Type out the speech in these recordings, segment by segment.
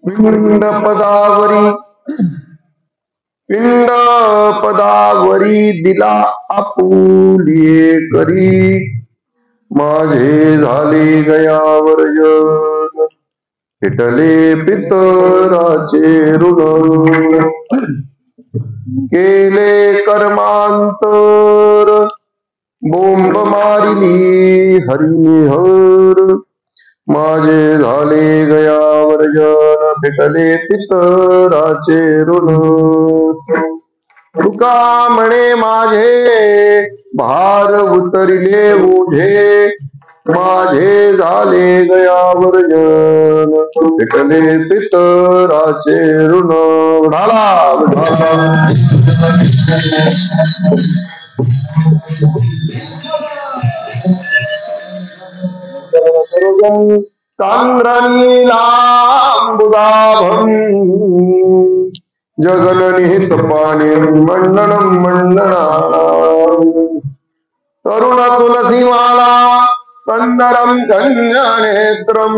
पिंड पदावरी पिंड पदावरी दिला आपुलिये करी माझे झाले गयावर जन फिटले पितराचे ऋण केले कर्मांतर बोंब मारिली हरिहर माझे झाले गयावर जन फिटले पितराचे ऋण तुका म्हणे माझे भार उतरिले ओझे माझे झाले गयावर जन फिटले पितराचे ऋण सांद्रनी लांबुदाभं जगननिहित पाणी मंडनं मंडनानां तरुण तुलसीमाला कंदरं गंजनेत्रं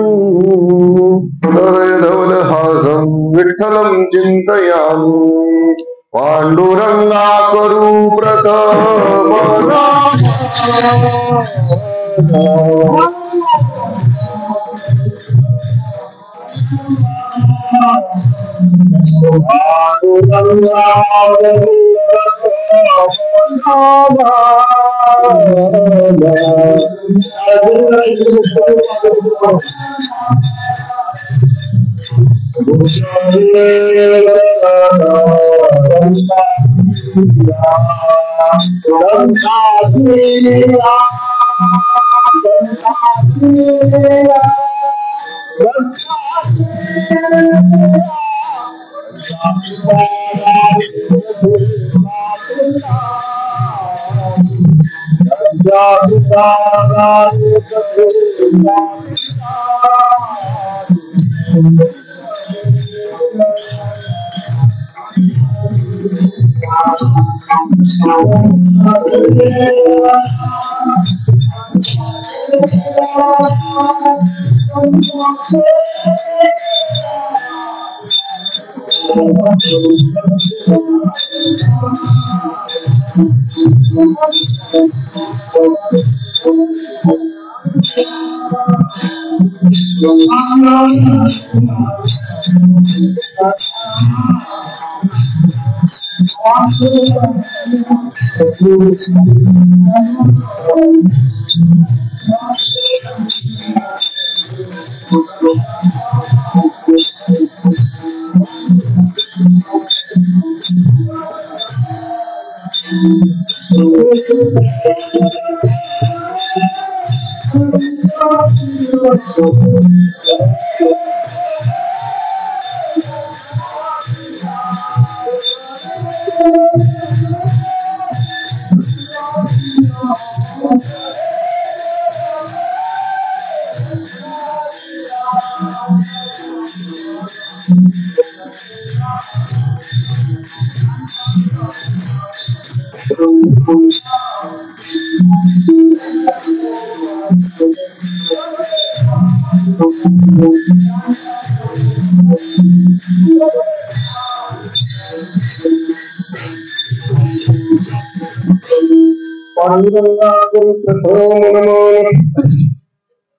धवलहासं विठ्ठलं चिन्तयामि पांडुरंगा करू प्रथमना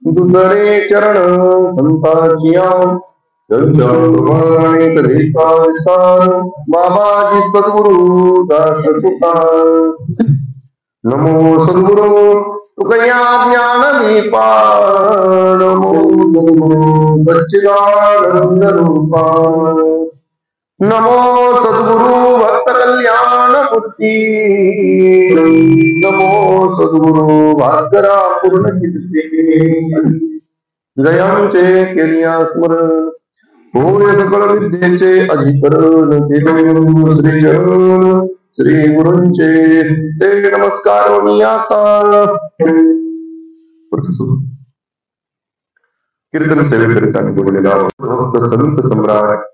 दुसरे चरण संतांचिया प्रमाणे कधीचा विस्तार बाबाजी सद्गुरु दास तुकार नमो सद्गुरु तुकया ज्ञान दीपा नमो सद्गुरु सच्चिदानंद रूपा नमो सद्गुरु भक्त कल्याण मूर्ती नमो सद्गुरु भास्करा पूर्ण चित्ते जयांचे केलिया स्मरण होय सकळ विद्येचे अधिकरण श्रीचरण श्री गुरूंचे ते नमस्कार मी आता कीर्तन सेवेकरिता निवडलेला भक्त संत सम्राट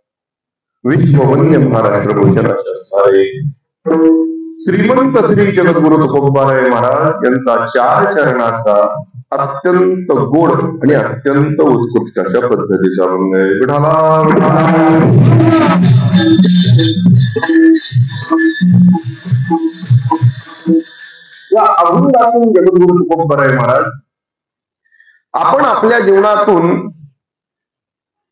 विश्ववन्य महाराष्ट्र भोजनाचार्य श्रीमंत श्री जगद्गुरु तुकोबाराय महाराज यांचा 4 चरणाचा अत्यंत गोड आणि अत्यंत उत्कृष्ट अशा पद्धतीचा विठाला या अभंगातून जगद्गुरु तुकोबराय महाराज आपण आपल्या जीवनातून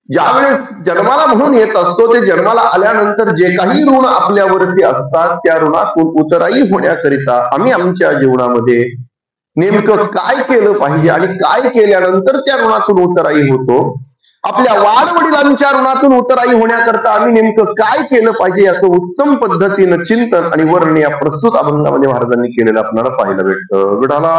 ज्यावेळेस जन्माला म्हणून येत असतो ते जन्माला आल्यानंतर जे काही ऋण आपल्यावरती असतात त्या ऋणातून उतराई होण्याकरिता आम्ही आमच्या जीवनामध्ये नेमकं काय केलं पाहिजे आणि काय केल्यानंतर त्या ऋणातून उतराई होतो, आपल्या वाडवडिलांच्या ऋणातून उतराई होण्याकरता आम्ही नेमकं काय केलं पाहिजे याचं उत्तम पद्धतीनं चिंतन आणि वर्णन या प्रस्तुत अभंगामध्ये महाराजांनी केलेलं आपल्याला पाहायला भेटतं. विठाला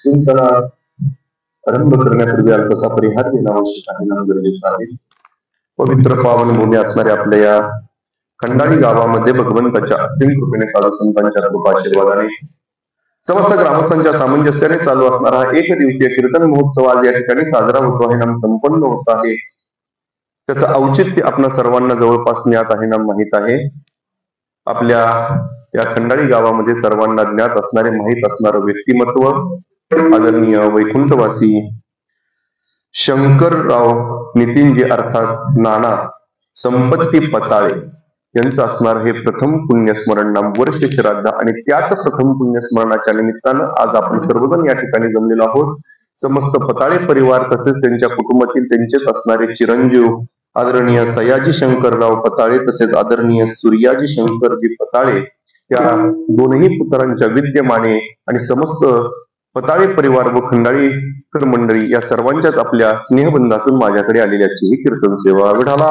चिंतनास आरंभ करण्यापूर्वी अल्पसा परिहार देणं आवश्यक आहे, गरजेचं आहे. पवित्र पावन भूमी असणाऱ्या आपल्या या खंडाळी गावामध्ये भगवंताच्या असीम कृपेने साधू संतांच्या कृपा आशीर्वादाने समस्त ग्रामस्थांच्या सामंजस्याने चालू असणारा एक दिवसीय कीर्तन महोत्सव आज या ठिकाणी साजरा होतो आहे ना, संपन्न होत आहे. त्याचं औचित्य आपल्या सर्वांना जवळपास ज्ञात आहे ना, माहित आहे. आपल्या या खंडाळी गावामध्ये सर्वांना ज्ञात असणारे माहित असणारं व्यक्तिमत्व आदरणीय वैकुंठवासी शंकरराव नितीनजी अर्थात नाना संपत्ती पताळे यांचं असणार हे प्रथम पुण्यस्मरण नाम वर्ष श्राद्ध. आणि त्याच प्रथम पुण्यस्मरणाच्या निमित्तानं आज आपण सर्वजण या ठिकाणी जमलेलो आहोत. समस्त पताळे परिवार तसेच त्यांच्या कुटुंबातील त्यांचेच असणारे चिरंजीव आदरणीय सयाजी शंकरराव पताळे तसेच आदरणीय सूर्याजी शंकरजी पताळे या दोनही पुत्रांच्या विद्यमाने आणि समस्त पताळे परिवार व खंडाळीकर मंडळी या सर्वांच्याच आपल्या स्नेहबंधातून माझ्याकडे आलेल्याची ही कीर्तन सेवा. विठाला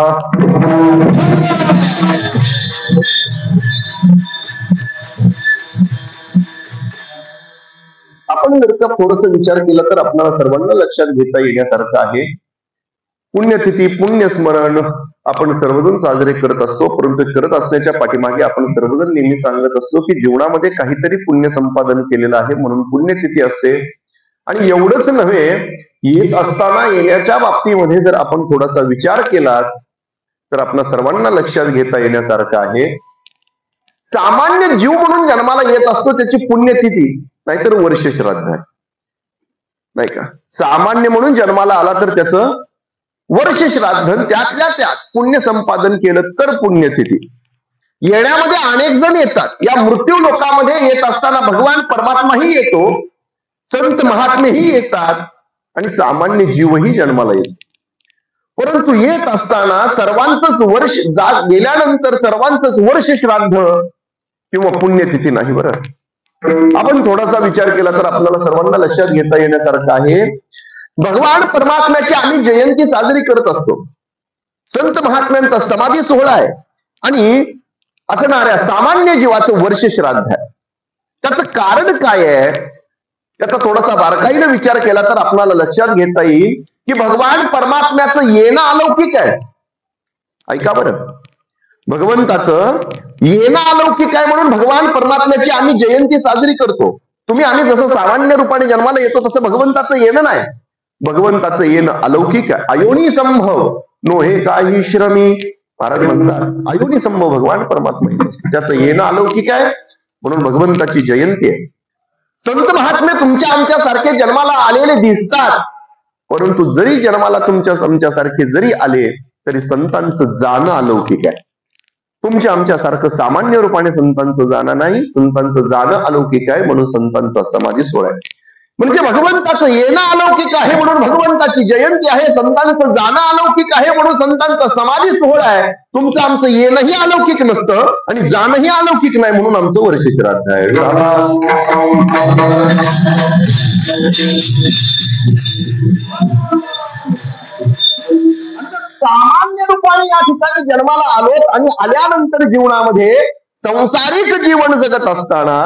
आपण जर का थोडस विचार केला तर आपल्याला सर्वांना लक्षात घेता येण्यासारखं आहे. पुण्यतिथी पुण्यस्मरण आपण सर्वजण साजरे करत असतो, परंतु करत असण्याच्या पाठीमागे आपण सर्वजण नेहमी सांगत असतो की जीवनामध्ये काहीतरी पुण्य संपादन केलेलं आहे म्हणून पुण्यतिथी असते. आणि एवढंच नव्हे, येत असताना येण्याच्या बाबतीमध्ये जर आपण थोडासा विचार केला तर आपल्या सर्वांना लक्षात घेता येण्यासारखं आहे. सामान्य जीव म्हणून जन्माला येत असतो त्याची पुण्यतिथी नाहीतर वर्ष श्राद्ध आहे, नाही का. सामान्य म्हणून जन्माला आला तर त्याचं वर्ष श्राद्ध, त्यातल्या त्यात पुण्य संपादन केलं तर पुण्यतिथी. येण्यामध्ये अनेक जण येतात. या मृत्यू लोकामध्ये येत असताना भगवान परमात्माही येतो, संत महात्मेही येतात आणि सामान्य जीवही जन्माला येतो. परंतु येत असताना सर्वांचंच वर्ष गेल्यानंतर सर्वांचंच वर्ष श्राद्ध किंवा पुण्यतिथी नाही. बरं, आपण थोडासा विचार केला तर आपल्याला सर्वांना लक्षात घेता येण्यासारखं आहे. भगवान परमात्म्याची आम्ही जयंती साजरी करत असतो. संत महात्म्यांचा समाधी सोहळा आहे आणि असणाऱ्या सामान्य जीवाचं वर्ष श्राद्ध आहे. त्याचं कारण काय आहे त्याचा थोडासा बारकाईने विचार केला तर आपल्याला लक्षात घेता येईल की भगवान परमात्म्याचं येणं अलौकिक आहे. ऐका बरं, भगवंताचं येणं अलौकिक आहे म्हणून भगवान परमात्म्याची आम्ही जयंती साजरी करतो. आम्ही जसं सामान्य रूपाने जन्माला येतो तसं भगवंताचं येणं नाही. भगवंताचं येणं अलौकिक आहे. अयोनी संभव नोहे काही श्रमी, महाराज म्हणतात अयोनी संभव भगवान परमात्मा त्याचं येणं अलौकिक आहे म्हणून भगवंताची जयंती आहे. संत महात्मे तुमच्या आमच्या सारखे जन्माला आलेले दिसतात, परंतु जरी जन्माला तुमच्या आमच्या सारखे जरी आले तरी संतांचं जाणं अलौकिक आहे. तुमच्या आमच्या सारखं सामान्य रूपाने संतांचं जाणं नाही, संतांचं जाणं अलौकिक आहे म्हणून संतांचा समाधी सोहळा आहे. म्हणजे भगवंताचं येणं अलौकिक आहे म्हणून भगवंताची जयंती आहे, संतांचं जाणं अलौकिक आहे म्हणून संतांचा समाधी सोहळा आहे. तुमचं आमचं येणंही अलौकिक नसतं आणि जाणंही अलौकिक नाही म्हणून आमचं वर्ष श्राद्ध आहे. सामान्य रूपाने या ठिकाणी जन्माला आलो आणि आल्यानंतर जीवनामध्ये संसारिक जीवन जगत असताना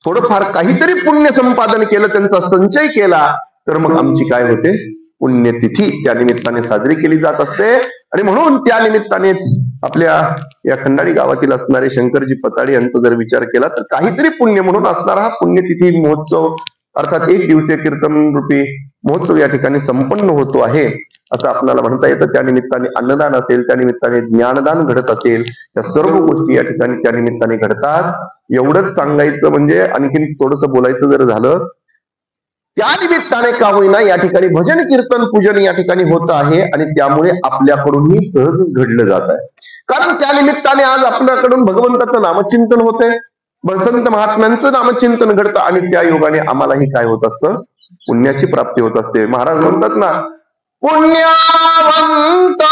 थोडंफार काहीतरी पुण्य संपादन केलं, त्यांचा संचय केला तर मग आमची काय होते, पुण्यतिथी त्या निमित्ताने साजरी केली जात असते. आणि म्हणून त्या निमित्तानेच आपल्या या खंडाळी गावातील असणारे शंकरजी पताळे यांचा जर विचार केला तर काहीतरी पुण्य म्हणून असणारा हा पुण्यतिथी महोत्सव अर्थात एक दिवसीय कीर्तन रूपी महोत्सव या ठिकाणी संपन्न होतो आहे असं आपल्याला म्हणता येतं. त्या निमित्ताने अन्नदान असेल, त्या निमित्ताने ज्ञानदान घडत असेल, या सर्व गोष्टी या ठिकाणी त्या निमित्ताने घडतात. एवढंच सांगायचं म्हणजे आणखीन थोडंसं बोलायचं जर झालं त्या निमित्ताने का होईना या ठिकाणी भजन कीर्तन पूजन या ठिकाणी होत आहे आणि त्यामुळे आपल्याकडूनही सहजच घडलं जात आहे. कारण त्या निमित्ताने आज आपल्याकडून भगवंताचं नामचिंतन होतंय, संत महात्म्यांचं नामचिंतन घडतं आणि त्या योगाने आम्हालाही काय होत असतं, पुण्याची प्राप्ती होत असते. महाराज म्हणतात ना, पुण्यवंत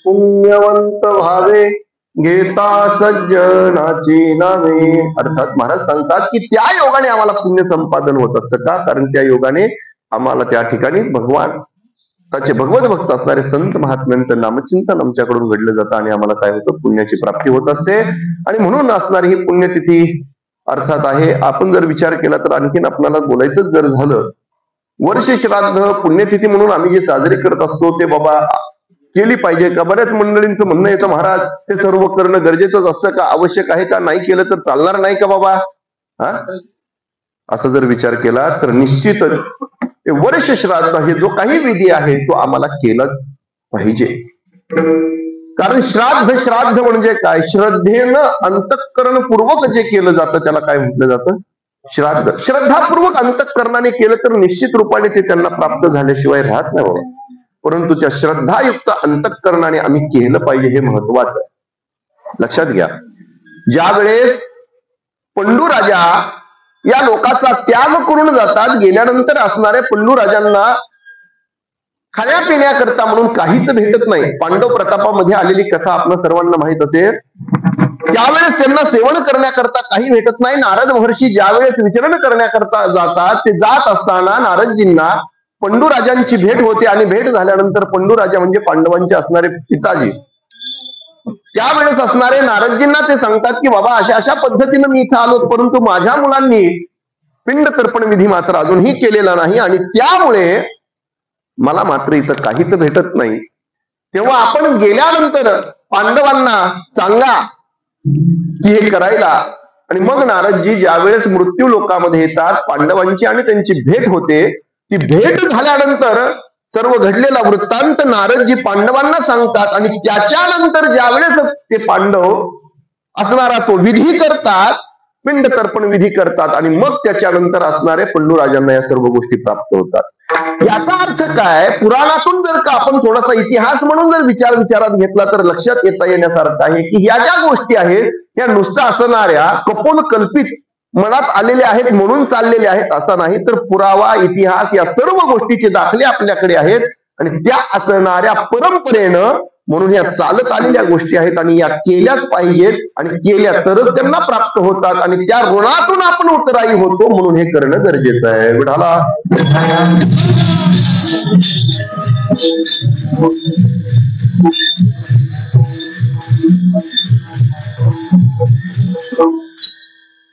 पुण्यवंत व्हावे घेता सज्जनाची नावे. अर्थात महाराज सांगतात की त्या योगाने आम्हाला पुण्य संपादन होत असतं. का? कारण त्या योगाने आम्हाला त्या ठिकाणी भगवान त्याचे भगवत भक्त असणारे संत महात्म्यांचं नामचिंतन आमच्याकडून घडलं जातं आणि आम्हाला काय होतं, पुण्याची प्राप्ती होत असते. आणि म्हणून असणारी ही पुण्यतिथी अर्थात आहे. आपण जर विचार केला तर आणखीन आपल्याला बोलायचं जर झालं, वर्ष श्राद्ध पुण्यतिथी म्हणून आम्ही जे साजरी करत असतो ते बाबा केली पाहिजे का? बऱ्याच मंडळींचं म्हणणं येतं, महाराज ते सर्व करणं गरजेचंच असतं का, आवश्यक आहे का, नाही केलं तर चालणार नाही का बाबा? असं जर विचार केला तर निश्चितच वर्ष श्राद्ध हे जो काही विधी आहे तो आम्हाला केलाच पाहिजे. कारण श्राद्ध म्हणजे काय? श्रद्धेनं अंतःकरणपूर्वक जे केलं जातं त्याला काय म्हटलं जातं? श्राद्ध. श्रद्धापूर्वक अंतःकरणाने केलं तर निश्चित रूपाने ते त्यांना प्राप्त झाल्याशिवाय राहत नाही बाबा. परंतु त्या श्रद्धायुक्त अंतःकरणाने आम्ही केलं पाहिजे, हे महत्वाचं आहे. लक्षात घ्या, ज्या वेळेस पंडूराजा या लोकाचा त्याग करून जातात, गेल्यानंतर असणाऱ्या पंडूराजांना खाण्यापिण्याकरता म्हणून काहीच भेटत नाही. पांडव प्रतापामध्ये आलेली कथा आपल्या सर्वांना माहित असेल. त्यावेळेस त्यांना सेवन करण्याकरता काही भेटत नाही. नारद महर्षी ज्यावेळेस विचरण करण्याकरता जातात, ते जात असताना नारदजींना पंडूराजांची भेट होते आणि भेट झाल्यानंतर पंडूराजा म्हणजे पांडवांचे असणारे पिताजी, त्यावेळेस असणारे नारदजींना ते सांगतात की बाबा अशा अशा पद्धतीनं मी इथं आलो, परंतु माझ्या मुलांनी पिंड तर्पण विधी मात्र अजूनही केलेला नाही आणि त्यामुळे मला मात्र इथं काहीच भेटत नाही. तेव्हा आपण गेल्यानंतर पांडवांना सांगा की हे करायला. आणि मग नारदजी ज्यावेळेस मृत्यू लोकामध्ये येतात, पांडवांची आणि त्यांची भेट होते. ती भेट झाल्यानंतर सर्व घडलेला वृत्तांत नारदजी पांडवांना सांगतात आणि त्याच्यानंतर ज्यावेळेस ते पांडव असणारा तो विधी करतात, पिंड तर्पण विधी करतात आणि मग त्याच्यानंतर असणारे पंडूराजांना या सर्व गोष्टी प्राप्त होतात. याचा अर्थ काय? पुराणातून जर का आपण थोडासा इतिहास म्हणून जर विचारात घेतला तर लक्षात येता येण्यासारखं आहे की ह्या ज्या गोष्टी आहेत या नुसत्या असणाऱ्या कपोल कल्पित मनात आलेले आहेत म्हणून चाललेले आहेत असा नाही, तर पुरावा इतिहास या सर्व गोष्टीचे दाखले आपल्याकडे आहेत आणि त्या असणाऱ्या परंपरेनं म्हणून या चालत आलेल्या गोष्टी आहेत आणि या केल्याच पाहिजेत आणि केल्या तरच त्यांना प्राप्त होतात आणि त्या ऋणातून आपण उतराई होतो, म्हणून हे करणं गरजेचं आहे. विठाला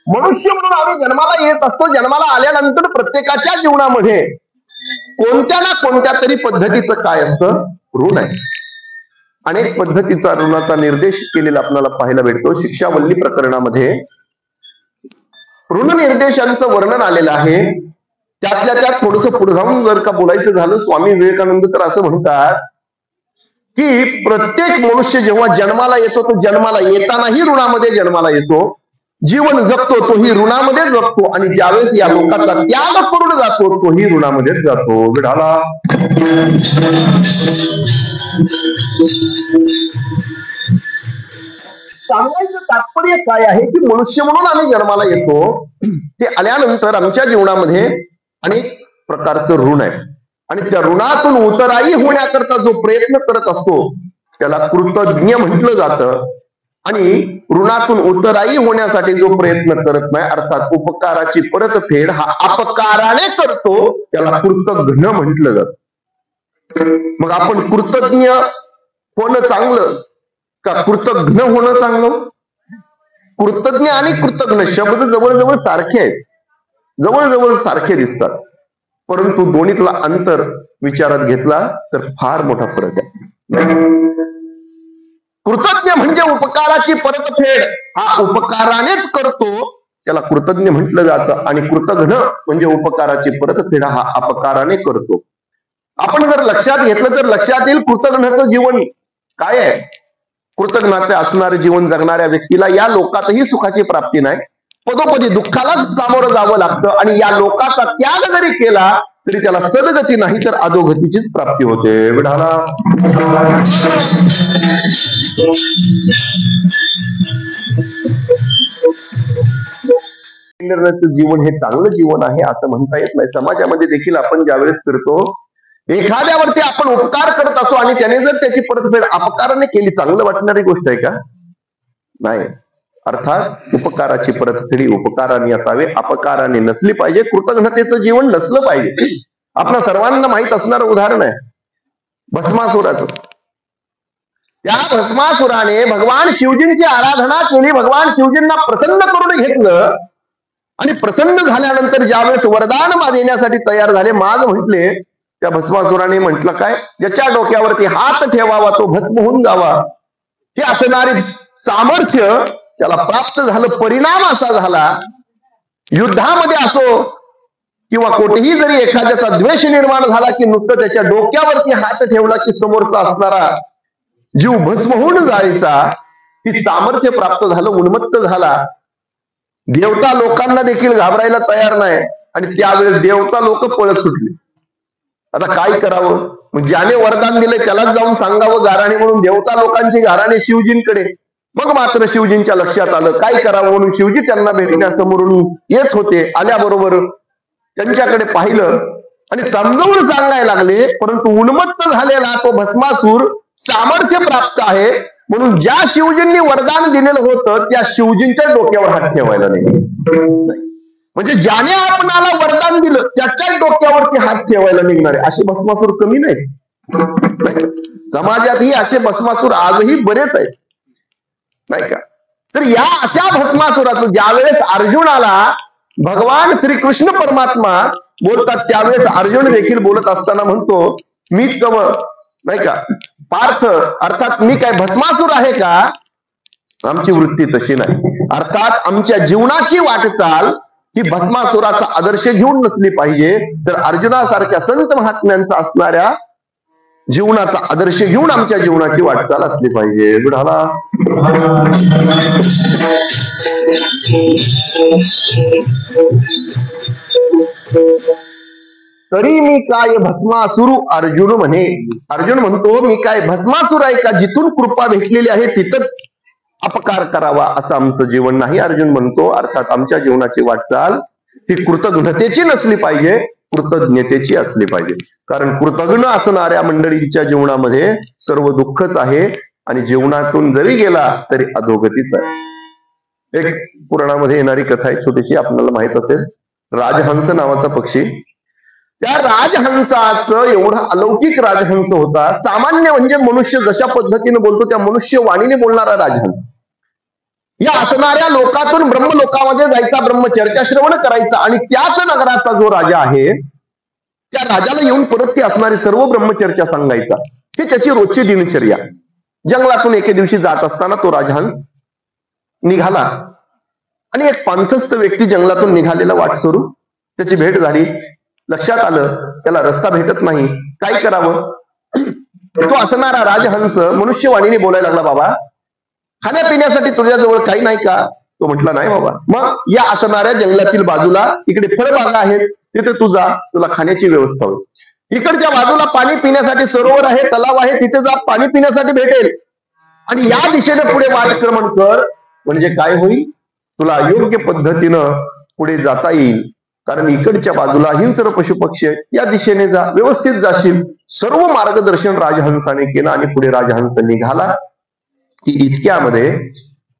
मनुष्य म्हणून आम्ही जन्माला येत असतो. जन्माला आल्यानंतर प्रत्येकाच्या जीवनामध्ये कोणत्या ना कोणत्या तरी पद्धतीचं काय असतं? ऋण आहे. अनेक पद्धतीचा ऋणाचा निर्देश केलेला आपल्याला पाहायला भेटतो. शिक्षावल्ली प्रकरणामध्ये ऋण निर्देशांचं वर्णन आलेलं आहे. त्यातल्या त्यात थोडंसं पुढे जाऊन जर का बोलायचं झालं, स्वामी विवेकानंद तर असं म्हणतात की प्रत्येक मनुष्य जेव्हा जन्माला येतो तो जन्माला येतानाही ऋणामध्ये जन्माला येतो, जीवन जगतो तोही ऋणामध्ये जगतो, आणि ज्यावेळेस या लोकांचा त्याग करून जातो तोही ऋणामध्येच जातो. विढाला सांगायचं तात्पर्य काय आहे की मनुष्य म्हणून आम्ही जन्माला येतो, ते आल्यानंतर आमच्या जीवनामध्ये अनेक प्रकारचं ऋण आहे, आणि त्या ऋणातून उतराई होण्याकरता जो प्रयत्न करत असतो त्याला कृतज्ञ म्हटलं जातं, आणि ऋणातून उतराई होण्यासाठी जो प्रयत्न करत नाही अर्थात उपकाराची परतफेड हा अपकाराने करतो त्याला कृतघ्न म्हटलं जातं. मग आपण कृतज्ञ होणं चांगलं का कृतघ्न होणं चांगलं? कृतज्ञ आणि कृतघ्न शब्द जवळजवळ सारखे आहेत, जवळजवळ सारखे दिसतात, परंतु दोन्हीतला अंतर विचारात घेतला तर फार मोठा फरक आहे. कृतज्ञ म्हणजे उपकाराची परतफेड हा उपकारानेच करतो त्याला कृतज्ञ म्हटलं जातं, आणि कृतघ्न म्हणजे उपकाराची परतफेड हा अपकाराने करतो. आपण जर लक्षात घेतलं तर लक्षात येईल कृतघ्नाचं जीवन काय आहे. कृतज्ञाचे असणारे जीवन जगणाऱ्या व्यक्तीला या लोकातही सुखाची प्राप्ती नाही, पदोपदी दुःखालाच सामोरं जावं लागतं, आणि या लोकाचा त्याग जरी केला तरी त्याला सदगती नाही तर अधोगतीचीच प्राप्ती होते. विढाला जीवन हे चांगलं जीवन आहे असं म्हणता येत नाही. समाजामध्ये देखील आपण ज्यावेळेस फिरतो, एखाद्यावरती आपण उपकार करत असो आणि त्याने जर त्याची परतफेड अपकाराने केली, चांगलं वाटणारी गोष्ट आहे का? नाही. अर्थात उपकाराची परतफेडी उपकाराने असावे, अपकाराने नसली पाहिजे. कृतज्ञतेचं जीवन नसलं पाहिजे. आपल्या सर्वांना माहित असणारं उदाहरण आहे भस्मासुराचं. त्या भस्मासुराने भगवान शिवजींची आराधना केली, भगवान शिवजींना प्रसन्न करून घेतलं, आणि प्रसन्न झाल्यानंतर ज्यावेळेस वरदान देण्यासाठी तयार झाले, माग म्हटले, त्या भस्मासुराने म्हटलं काय, ज्याच्या डोक्यावरती हात ठेवावा तो भस्म होऊन जावा, हे असणारे सामर्थ्य त्याला प्राप्त झालं. परिणाम असा झाला, युद्धामध्ये असो किंवा कोठेही जरी एखाद्याचा द्वेष निर्माण झाला की नुसतं त्याच्या डोक्यावरती हात ठेवला की समोरचा असणारा जीव भस्म होऊन जायचा. ही सामर्थ्य प्राप्त झालं, उन्मत्त झाला. देवता लोकांना देखील घाबरायला तयार नाही, आणि त्यावेळेस देवता लोक पळत सुटले. आता काय करावं? मग ज्याने वरदान दिले त्यालाच जाऊन सांगावं गाराणे म्हणून देवता लोकांची गाराणे शिवजींकडे. मग मात्र शिवजींच्या लक्षात आलं काय करावं, म्हणून शिवजी त्यांना भेटण्यासमोरून येत होते. आल्याबरोबर त्यांच्याकडे पाहिलं आणि समजावून सांगायला लागले, परंतु उन्मत्त झालेला तो भस्मासूर सामर्थ्य प्राप्त आहे म्हणून ज्या शिवजींनी वरदान दिलेलं होतं त्या शिवजींच्या डोक्यावर हात ठेवायला नाही. म्हणजे ज्याने आपणाला वरदान दिलं त्याच्याच डोक्यावरती हात ठेवायला निघणारे असे भस्मासूर कमी नाहीत. समाजातही असे भस्मासूर आजही बरेच आहेत, नाही का? तर या अशा भस्मासुराचं ज्यावेळेस अर्जुनाला भगवान श्रीकृष्ण परमात्मा बोलतात त्यावेळेस अर्जुन देखील बोलत असताना म्हणतो, मी तव, नाही का, पार्थ, अर्थात मी काय भस्मासूर आहे का? आमची वृत्ती तशी नाही. अर्थात आमच्या जीवनाची वाटचाल ही भस्मासुराचा आदर्श घेऊन नसली पाहिजे, तर अर्जुनासारख्या संत महात्म्यांचा असणाऱ्या जीवनाचा आदर्श घेऊन आमच्या जीवनाची वाटचाल असली पाहिजे. बुढाला तरी मी काय भस्मासुर अर्जुन म्हणे. अर्जुन म्हणतो मी काय भस्मासूर आहे का? जिथून कृपा भेटलेली आहे तिथंच अपकार करावा असं आमचं जीवन नाही, अर्जुन म्हणतो. अर्थात आमच्या जीवनाची वाटचाल ही कृतज्ञतेची नसली पाहिजे, कृतज्ञतेची असली पाहिजे. कारण कृतज्ञ असणाऱ्या मंडळींच्या जीवनामध्ये सर्व दुःखच आहे, आणि जीवनातून जरी गेला तरी अधोगतीच आहे. एक पुराणामध्ये येणारी कथा आहे छोटीशी, आपल्याला माहित असेल. राजहंस नावाचा पक्षी, त्या राजहंसाचं एवढा अलौकिक राजहंस होता. सामान्य म्हणजे मनुष्य जशा पद्धतीने बोलतो त्या मनुष्य वाणीने बोलणारा राजहंस. या असणाऱ्या लोकातून ब्रह्मलोकामध्ये जायचा, ब्रह्मचर्चा श्रवण करायचा, आणि त्याच नगराचा जो राजा आहे त्या राजाला येऊन परत ती असणारी सर्व ब्रह्मचर्चा सांगायचा. ही त्याची रोजची दिनचर्या. जंगलातून एके दिवशी जात असताना तो राजहंस निघाला आणि एक पांथस्थ व्यक्ती जंगलातून निघालेला वाटसरू त्याची भेट झाली. लक्षात आलं त्याला रस्ता भेटत नाही, काय करावं. तो असणारा राजहंस मनुष्यवाणीने बोलायला लागला, बाबा खाण्यापिण्यासाठी तुझ्याजवळ काही नाही का. तो म्हटला, नाही बाबा. मग या असणाऱ्या जंगलातील बाजूला इकडे फळबागा आहेत, तिथे तू जा, तुला खाण्याची व्यवस्था होईल. इकडच्या बाजूला पाणी पिण्यासाठी सरोवर आहे, तलाव आहे, तिथे जा, पाणी पिण्यासाठी भेटेल. आणि या दिशेने पुढे मार्गक्रमण कर, म्हणजे काय होईल, तुला योग्य पद्धतीनं पुढे जाता येईल. कारण इकडच्या बाजूला हिंस्र पशुपक्षी आहेत, या दिशेने जा, व्यवस्थित जाशील. सर्व मार्गदर्शन राजहंसाने केलं आणि पुढे राजहंस निघाला की इतक्यामध्ये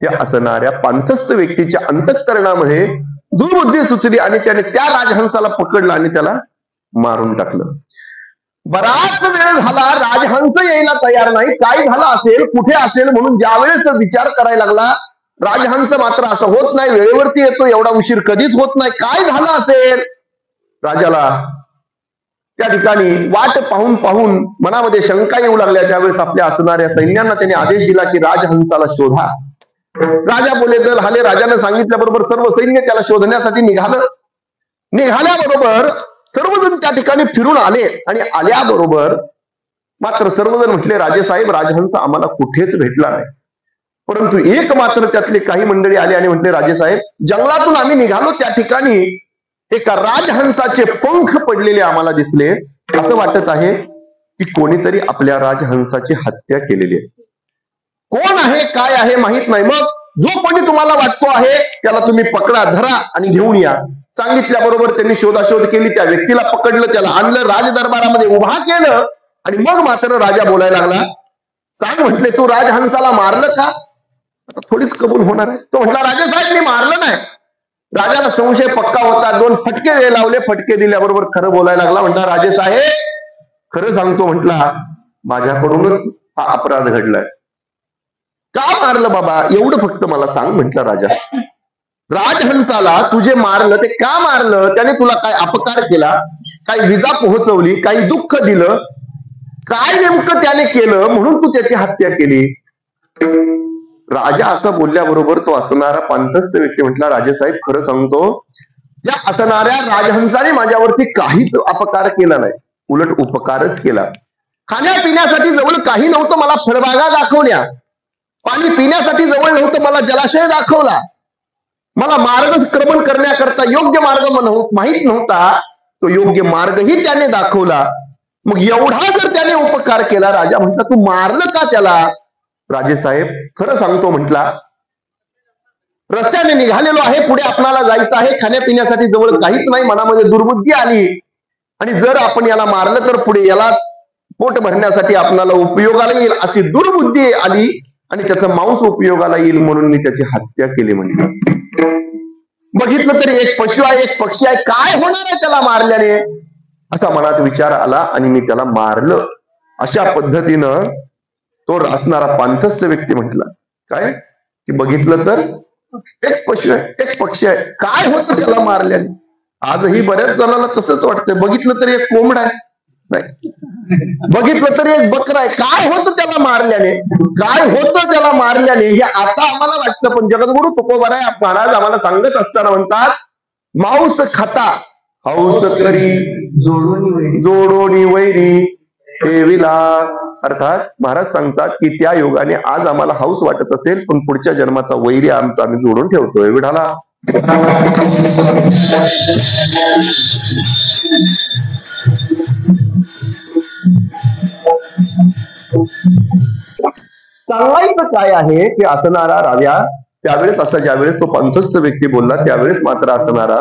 त्या असणाऱ्या पांथस्थ व्यक्तीच्या अंतःकरणामध्ये दुर्बुद्धी सुचली आणि त्याने त्या राजहंसाला पकडलं आणि त्याला मारून टाकलं. बराच वेळ झाला राजहंस यायला तयार नाही, काय झालं असेल, कुठे असेल म्हणून ज्यावेळेस विचार करायला लागला, राजहंस मात्र असं होत नाही, वेळेवरती येतो, एवढा उशीर कधीच होत नाही, काय झालं असेल. राजाला त्या ठिकाणी वाट पाहून पाहून मनामध्ये शंका येऊ लागल्या. त्यावेळेस आपल्या असणाऱ्या सैन्यांना त्याने आदेश दिला की राजहंसाला शोधा. राजा बोले दल हाले. राजाने सांगितल्याबरोबर सर्व सैन्य त्याला शोधण्यासाठी निघालं. निघाल्याबरोबर सर्वजण त्या ठिकाणी फिरून आले आणि आल्याबरोबर मात्र सर्वजण म्हटले, राजेसाहेब राजहंस आम्हाला कुठेच भेटला नाही. परंतु एक मात्र त्यातले काही मंडळी आले आणि म्हटले, राजेसाहेब जंगलातून आम्ही निघालो, त्या ठिकाणी एका राजहंसाचे पंख पडलेले आम्हाला दिसले. असं वाटत आहे की कोणीतरी आपल्या राजहंसाची हत्या केलेली आहे. कोण आहे काय आहे माहित नाही. मग जो कोणी तुम्हाला वाटतो आहे त्याला तुम्ही पकडा, धरा आणि घेऊन या. सांगितल्याबरोबर त्यांनी शोधाशोध केली, त्या व्यक्तीला पकडलं, त्याला आणलं, राजदरबारामध्ये उभा केलं आणि मग मात्र राजा बोलायला लागला. सांग म्हटले, तू राजहंसाला मारलं का. आता थोडीच कबूल होणार आहे. तो म्हटला, राजेसाहेब मी मारलं नाही. राजाला संशय पक्का होता. 2 फटके लावले, फटके दिल्याबरोबर खरं बोलायला लागला. म्हटला, राजेसाहेब खरं सांगतो, म्हटला माझ्याकडूनच हा अपराध घडलाय. का मारलं बाबा एवढं फक्त मला सांग. म्हटलं, राजा राजहंसाला तुझे मारलं ते का मारलं, त्याने तुला काय अपकार केला, काही विजा पोहोचवली, काही दुःख दिलं, काय नेमकं त्याने केलं म्हणून तू त्याची हत्या केली. राजा असं बोलल्याबरोबर तो असणारा पांथस्थ व्यक्ती म्हटला, राजेसाहेब खरं सांगतो, या असणाऱ्या राजहंसाने माझ्यावरती काहीच अपकार केला नाही, उलट उपकारच केला. खाण्यापिण्यासाठी जवळ काही नव्हतं, मला फळबागा दाखवल्या. पाणी पिण्यासाठी जवळ नव्हतं, मला जलाशय दाखवला. मला मार्गक्रमण करण्याकरता योग्य मार्ग माहित नव्हता, तो योग्य मार्गही त्याने दाखवला. मग एवढा जर त्याने उपकार केला, राजा म्हटला तू मारलं का त्याला. राजेसाहेब खरं सांगतो, म्हटला रस्त्याने निघालेलो आहे, पुढे आपणाला जायचं आहे, खाण्यापिण्यासाठी जवळ काहीच नाही, मनामध्ये दुर्बुद्धी आली आणि जर आपण याला मारलं तर पुढे यालाच पोट भरण्यासाठी आपणाला उपयोगाला येईल अशी दुर्बुद्धी आली आणि त्याचं मांस उपयोगाला येईल म्हणून मी त्याची हत्या केली. म्हणजे बघितलं तरी एक पशु आहे, एक पक्षी आहे, काय होणार आहे त्याला मारल्याने, असा मनात विचार आला आणि मी त्याला मारलं. अशा पद्धतीनं तो असणारा पांथस्थ व्यक्ती म्हटला काय की बघितलं तर एक पशु आहे, एक पक्षी आहे, काय होतं त्याला मारल्याने. आजही बऱ्याच जणांना तसंच वाटतंय. बघितलं तरी एक कोंबडा आहे, नाही बघितलं तरी एक बकरा आहे, काय होतं त्याला मारल्याने, काय होतं त्याला मारल्याने हे आता आम्हाला वाटतं. पण जगद्गुरु तुकोबाराय महाराज आम्हाला सांगत असताना म्हणतात, मांस खाता हौस करी जोडोनी वैरी ठेविला. अर्थात महाराज सांगतात की त्या योगाने आज आम्हाला हौस वाटत असेल, पण पुढच्या जन्माचा वैरी आमचा आम्ही जोडून ठेवतोय विठाला. सांगायचं काय आहे की असणारा राजा त्यावेळेस असा ज्यावेळेस तो पांथस्थ व्यक्ती बोलला त्यावेळेस मात्र असणारा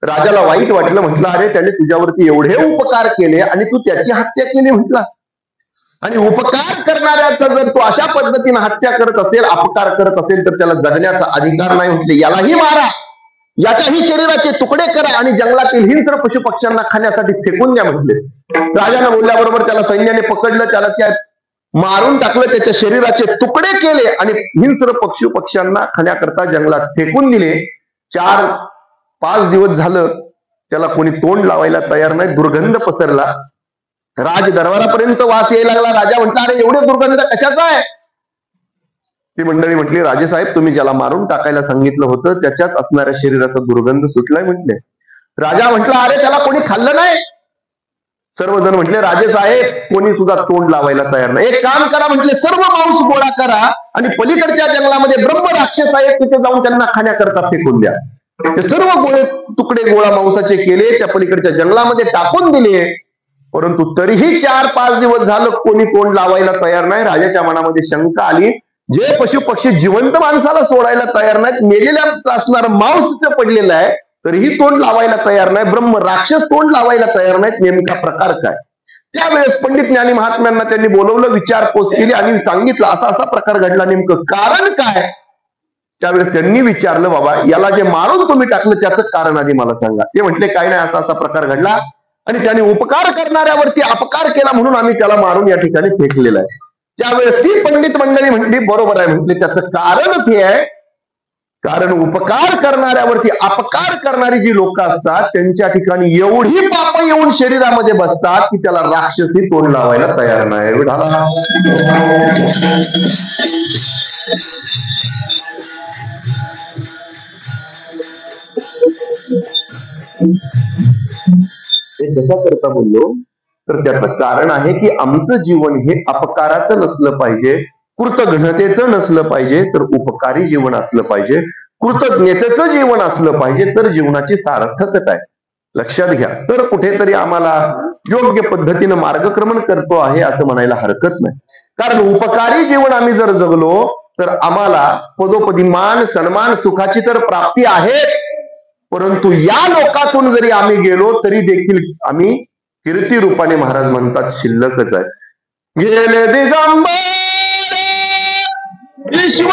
राजाला वाईट वाटलं. म्हटलं अरे त्याने तुझ्यावरती एवढे उपकार केले आणि तू त्याची हत्या केली म्हटला. आणि उपकार करणाऱ्याचा जर तो अशा पद्धतीने हत्या करत असेल, अपकार करत असेल तर त्याला जगण्याचा अधिकार नाही. म्हटले यालाही मारा, याच्याही शरीराचे तुकडे करा आणि जंगलातील हिंस्र पशुपक्ष्यांना खाण्यासाठी फेकून द्या म्हटले. राजाने बोलल्याबरोबर त्याला सैन्याने पकडलं, त्याला मारून टाकलं, त्याच्या शरीराचे तुकडे केले आणि हिंस्र पशुपक्ष्यांना खाण्याकरता जंगलात फेकून दिले. 4-5 दिवस झालं त्याला कोणी तोंड लावायला तयार नाही. दुर्गंध पसरला, राज दरबारापर्यंत वास यायला लागला. राजा म्हटला अरे एवढे दुर्गंध कशाचा आहे. ती मंडळी म्हटली, राजेसाहेब तुम्ही ज्याला मारून टाकायला सांगितलं होतं त्याच्याच असणाऱ्या शरीराचा दुर्गंध सुटलाय म्हटले. राजा म्हटला, अरे त्याला कोणी खाल्लं नाही. सर्वजण म्हटले, राजेसाहेब कोणी सुद्धा तोंड लावायला तयार नाही. एक काम करा म्हटले, सर्व मांस गोळा करा आणि पलीकडच्या जंगलामध्ये ब्रह्म राक्षस आहेत तिथे जाऊन त्यांना खाण्याकरता फेकून द्या. ते सर्व तुकडे गोळा मांसाचे केले, त्या पलीकडच्या जंगलामध्ये टाकून दिले. परंतु तरीही 4-5 दिवस झालं कोणी तोंड लावायला तयार नाही. राजाच्या मनामध्ये शंका आली, जे पशु पक्षी जिवंत माणसाला सोडायला तयार नाहीत, मेलेल्या असणारं मांस तिथे पडलेलं आहे, तरीही तोंड लावायला तयार नाही. ब्रह्म राक्षस तोंड लावायला तयार नाहीत. नेमका प्रकार काय? त्यावेळेस पंडित ज्ञानी महात्म्यांना त्यांनी बोलवलं, विचारपूस केली आणि सांगितलं असा असा प्रकार घडला, नेमकं कारण काय? त्यावेळेस त्यांनी विचारलं, बाबा याला जे मारून तुम्ही टाकलं त्याचं कारण आधी मला सांगा. ते म्हटले, काय नाही, असा असा प्रकार घडला आणि त्याने उपकार करणाऱ्यावरती अपकार केला म्हणून आम्ही त्याला मारून या ठिकाणी फेकलेला आहे. त्यावेळेस ती पंडित मंडळी म्हटली, बरोबर आहे. म्हटले त्याचं कारणच हे आहे, कारण उपकार करणाऱ्यावरती अपकार करणारी जी लोक असतात त्यांच्या ठिकाणी एवढी पाप येऊन शरीरामध्ये बसतात की त्याला राक्षसी तोंड लावायला तयार नाही. कशा करता बोललो तर त्याचं कारण आहे की आमचं जीवन हे अपकाराचं नसलं पाहिजे, कृतघ्नतेचं नसलं पाहिजे, तर उपकारी जीवन असलं पाहिजे, कृतज्ञतेचं जीवन असलं पाहिजे, तर जीवनाची सार्थकता आहे. लक्षात घ्या. तर कुठेतरी आम्हाला योग्य पद्धतीनं मार्गक्रमण करतो आहे असं म्हणायला हरकत नाही. कारण उपकारी जीवन आम्ही जर जगलो तर आम्हाला पदोपदी मान सन्मान सुखाची तर प्राप्ती आहे, परंतु या लोकातून जरी आम्ही गेलो तरी देखील आम्ही कीर्ती रूपाने महाराज म्हणतात शिल्लकच आहे. गेले दिगंबर ईश्वर